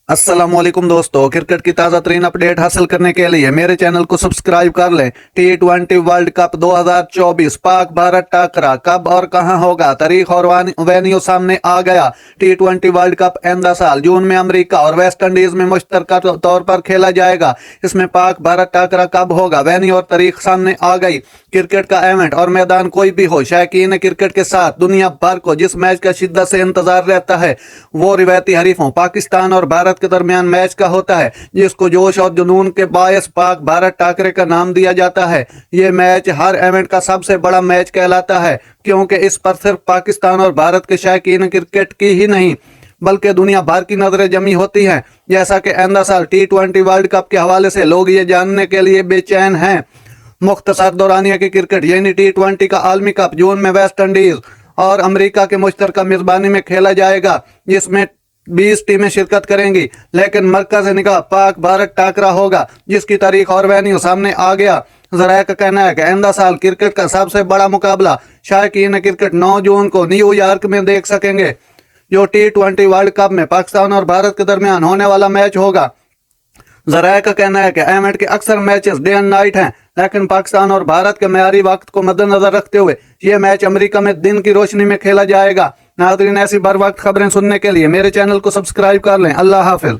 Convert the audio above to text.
अस्सलामुअलैकुम दोस्तों, क्रिकेट की ताज़ा तरीन अपडेट हासिल करने के लिए मेरे चैनल को सब्सक्राइब कर लें। T20 world cup 2024 Pak Bharat टाकरा कब और कहां होगा, तारीख और वेन्यू सामने आ गया। T20 वर्ल्ड कप आइंदा साल जून में अमेरिका और वेस्ट इंडीज में मुश्तरका तौर पर खेला जाएगा। इसमें पाक भारत टाकरा कब होगा, वेन्यू और तारीख सामने आ गई। क्रिकेट का इवेंट और मैदान कोई भी हो, शौकीन क्रिकेट के साथ दुनिया भर को जिस मैच का शिद्दत से इंतजार रहता है वो रिवायती हरीफों पाकिस्तान और भारत के दरमियान मैच का होता है, जिसको जोश और जुनून के बायस पाक भारत टाकरे का नाम दिया जाता है। ये मैच हर इवेंट का सबसे बड़ा मैच कहलाता है, क्योंकि इस पर सिर्फ पाकिस्तान और भारत के शौकीन क्रिकेट की ही नहीं बल्कि दुनिया भर की नजरें जमी होती हैं। जैसा कि आइंदा साल T20 वर्ल्ड कप के हवाले से लोग ये जानने के लिए बेचैन हैं। मुख्तसर दौरानिया की क्रिकेट यानी T20 का आलमी कप जून में वेस्ट इंडीज और अमेरिका के मुश्तरका मेजबानी में खेला जाएगा, जिसमें 20 टीमें शिरकत करेंगी। लेकिन मरकज निगाह पाक भारत टाकरा होगा, जिसकी तारीख और वेन्यू सामने आ गया। जराये का कहना है कि आइंदा साल क्रिकेट का सबसे बड़ा मुकाबला शौकीन क्रिकेट 9 जून को न्यूयॉर्क में देख सकेंगे, जो T20 वर्ल्ड कप में पाकिस्तान और भारत के दरमियान होने वाला मैच होगा। जराये का कहना है कि इवेंट के अक्सर मैचेस डे एंड नाइट हैं, लेकिन पाकिस्तान और भारत के मेयारी वक्त को मद्देनजर रखते हुए ये मैच अमेरिका में दिन की रोशनी में खेला जाएगा। नाज़रीन, ऐसी बर वक्त खबरें सुनने के लिए मेरे चैनल को सब्सक्राइब कर लें। अल्लाह हाफिज।